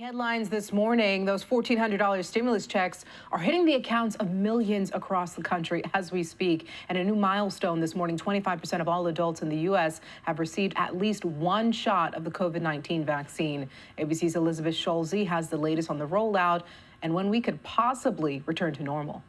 Headlines this morning, those $1,400 stimulus checks are hitting the accounts of millions across the country as we speak. And a new milestone this morning, 25% of all adults in the U.S. have received at least one shot of the COVID-19 vaccine. ABC's Elizabeth Schulze has the latest on the rollout and when we could possibly return to normal.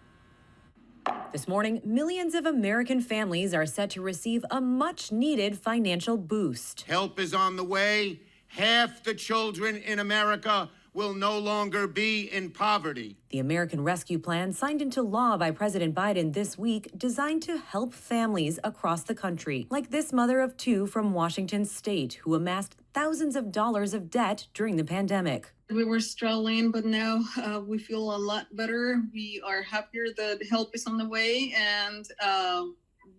This morning, millions of American families are set to receive a much-needed financial boost. Help is on the way. Half the children in America will no longer be in poverty. The American Rescue Plan, signed into law by President Biden this week, designed to help families across the country, like this mother of two from Washington State who amassed thousands of dollars of debt during the pandemic. We were struggling, but now we feel a lot better. We are happier that help is on the way, and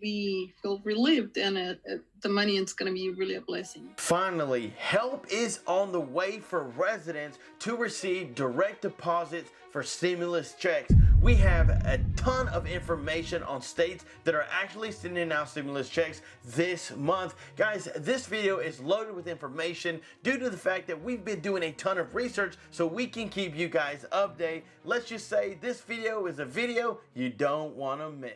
we feel relieved, and the money is going to be really a blessing. Finally, help is on the way for residents to receive direct deposits for stimulus checks. We have a ton of information on states that are actually sending out stimulus checks this month. Guys, this video is loaded with information due to the fact that we've been doing a ton of research so we can keep you guys updated. Let's just say this video is a video you don't want to miss.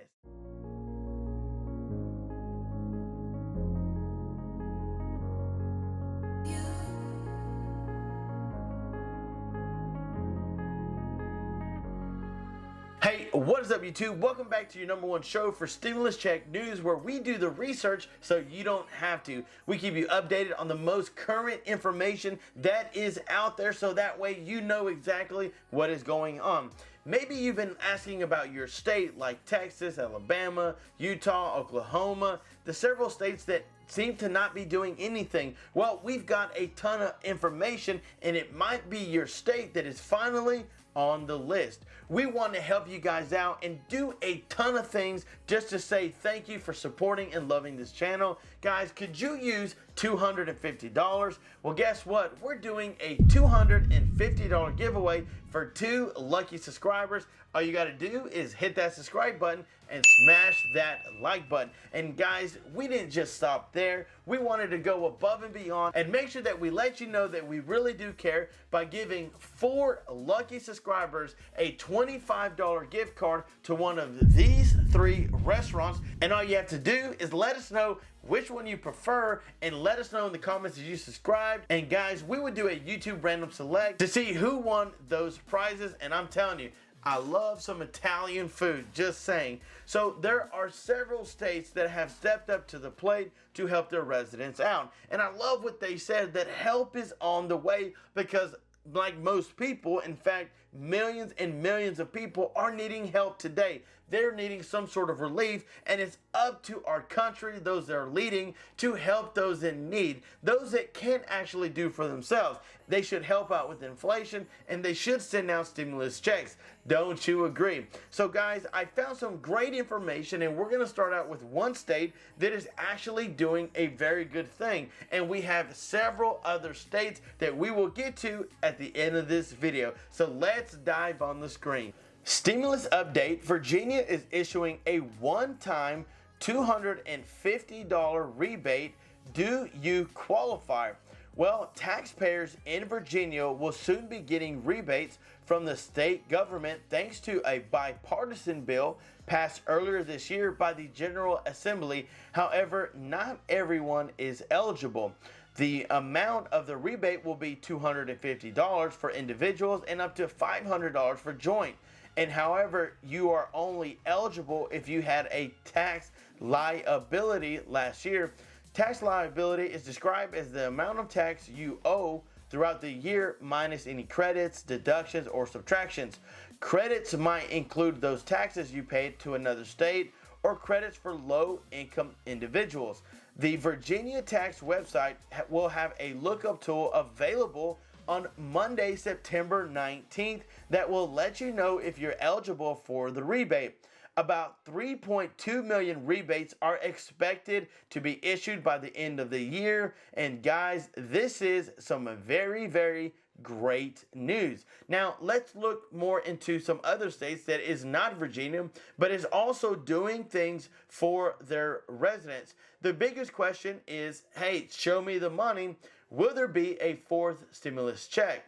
Hey, what is up YouTube? Welcome back to your #1 show for stimulus check news, where we do the research so you don't have to. We keep you updated on the most current information that is out there so that way you know exactly what is going on. Maybe you've been asking about your state like Texas, Alabama, Utah, Oklahoma, the several states that seem to not be doing anything. Well, we've got a ton of information and it might be your state that is finally on the list. We want to help you guys out and do a ton of things just to say thank you for supporting and loving this channel. Guys, could you use $250? Well, guess what? We're doing a $250 giveaway for 2 lucky subscribers. All you got to do is hit that subscribe button and smash that like button. And guys, we didn't just stop there. We wanted to go above and beyond and make sure that we let you know that we really do care by giving 4 lucky subscribers a $25 gift card to one of these 3 restaurants. And all you have to do is let us know which one you prefer and let us know in the comments that you subscribed. And guys, we would do a YouTube random select to see who won those prizes. And I'm telling you, I love some Italian food, just saying. So there are several states that have stepped up to the plate to help their residents out. And I love what they said, that help is on the way, because like most people, in fact, millions and millions of people are needing help today. They're needing some sort of relief, and it's up to our country, those that are leading, to help those in need, those that can't actually do for themselves. They should help out with inflation, and they should send out stimulus checks. Don't you agree? So guys, I found some great information, and we're going to start out with one state that is actually doing a very good thing, and we have several other states that we will get to at the end of this video. So let's dive on the screen. Stimulus update: Virginia is issuing a one-time $250 rebate. Do you qualify? Well, taxpayers in Virginia will soon be getting rebates from the state government thanks to a bipartisan bill passed earlier this year by the General Assembly. However, not everyone is eligible. The amount of the rebate will be $250 for individuals and up to $500 for joint. And however, you are only eligible if you had a tax liability last year. Tax liability is described as the amount of tax you owe throughout the year minus any credits, deductions, or subtractions. Credits might include those taxes you paid to another state or credits for low-income individuals. The Virginia tax website will have a lookup tool available on Monday, September 19th that will let you know if you're eligible for the rebate. About 3.2 million rebates are expected to be issued by the end of the year. And guys, this is some very, very great news. Now, let's look more into some other states that is not Virginia, but is also doing things for their residents. The biggest question is, hey, show me the money. Will there be a 4th stimulus check?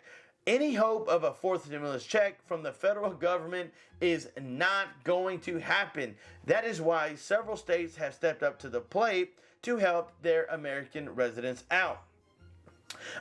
Any hope of a fourth stimulus check from the federal government is not going to happen. That is why several states have stepped up to the plate to help their American residents out.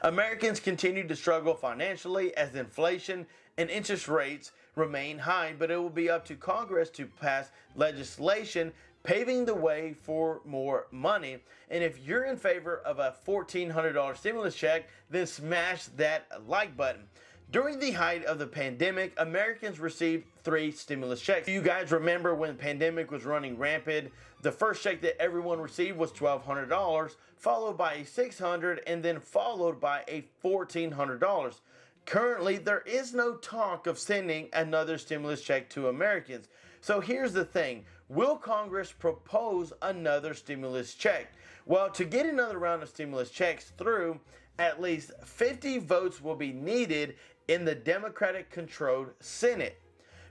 Americans continue to struggle financially as inflation and interest rates remain high, but it will be up to Congress to pass legislation paving the way for more money. And if you're in favor of a $1,400 stimulus check, then smash that like button. During the height of the pandemic, Americans received 3 stimulus checks. You guys remember when the pandemic was running rampant, the first check that everyone received was $1,200, followed by a $600, and then followed by a $1,400. Currently, there is no talk of sending another stimulus check to Americans. So here's the thing. Will Congress propose another stimulus check? Well, to get another round of stimulus checks through, at least 50 votes will be needed in the Democratic-controlled Senate.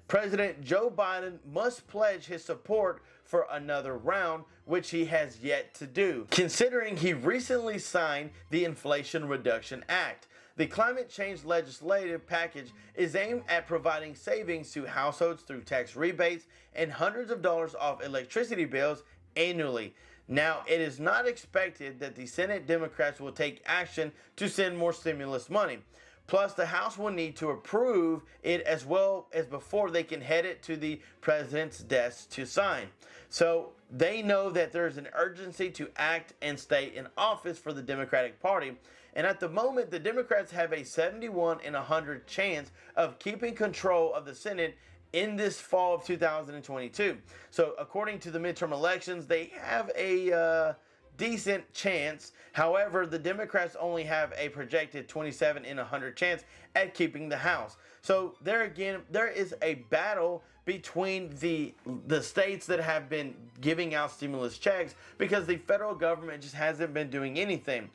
President Joe Biden must pledge his support for another round, which he has yet to do, considering he recently signed the Inflation Reduction Act. The climate change legislative package is aimed at providing savings to households through tax rebates and hundreds of dollars off electricity bills annually. Now, it is not expected that the Senate Democrats will take action to send more stimulus money. Plus, the House will need to approve it as well as before they can head it to the president's desk to sign. So they know that there's an urgency to act and stay in office for the Democratic Party. And at the moment, the Democrats have a 71 in 100 chance of keeping control of the Senate in this fall of 2022. So according to the midterm elections, they have a decent chance. However, the Democrats only have a projected 27 in 100 chance at keeping the House. So there again, there is a battle between the states that have been giving out stimulus checks because the federal government just hasn't been doing anything.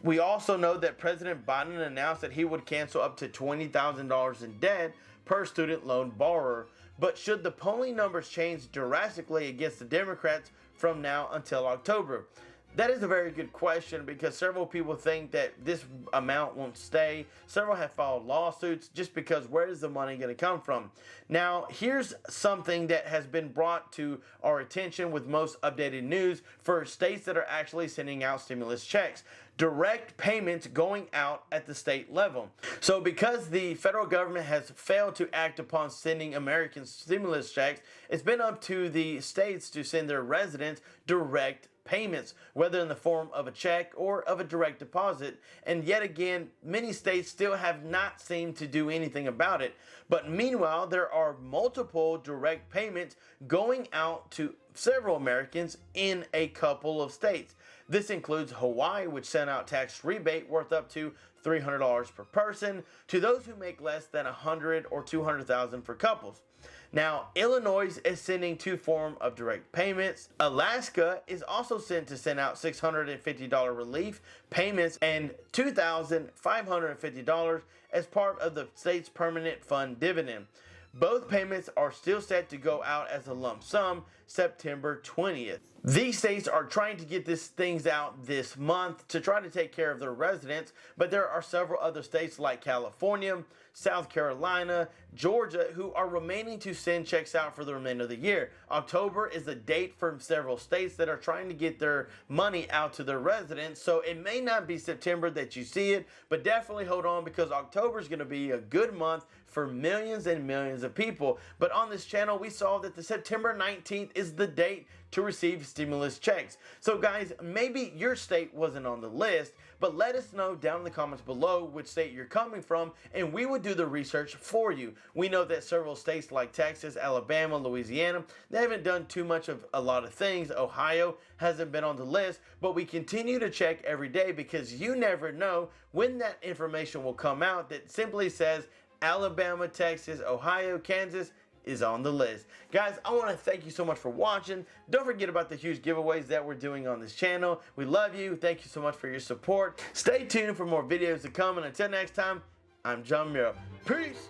We also know that President Biden announced that he would cancel up to $20,000 in debt per student loan borrower. But should the polling numbers change drastically against the Democrats from now until October? That is a very good question because several people think that this amount won't stay. Several have filed lawsuits just because where is the money going to come from? Now, here's something that has been brought to our attention with most updated news for states that are actually sending out stimulus checks. Direct payments going out at the state level. So because the federal government has failed to act upon sending American stimulus checks, it's been up to the states to send their residents direct payments, whether in the form of a check or of a direct deposit. And yet again, many states still have not seemed to do anything about it. But meanwhile, there are multiple direct payments going out to several Americans in a couple of states. This includes Hawaii, which sent out tax rebate worth up to $300 per person to those who make less than $100,000 or $200,000 for couples. Now, Illinois is sending 2 forms of direct payments. Alaska is also sent to send out $650 relief payments and $2,550 as part of the state's permanent fund dividend. Both payments are still set to go out as a lump sum September 20th. These states are trying to get these things out this month to try to take care of their residents, but there are several other states like California, South Carolina, Georgia, who are remaining to send checks out for the remainder of the year. October is the date for several states that are trying to get their money out to their residents, so it may not be September that you see it, but definitely hold on because October is going to be a good month for millions and millions of people. But on this channel, we saw that the September 19th is the date to receive stimulus checks. So guys, maybe your state wasn't on the list, but let us know down in the comments below which state you're coming from, and we would do the research for you. We know that several states like Texas, Alabama, Louisiana, they haven't done too much of a lot of things. Ohio hasn't been on the list, but we continue to check every day because you never know when that information will come out that simply says Alabama, Texas, Ohio, Kansas is on the list. Guys, I want to thank you so much for watching. Don't forget about the huge giveaways that we're doing on this channel. We love you. Thank you so much for your support. Stay tuned for more videos to come. And until next time, I'm John Miro. Peace.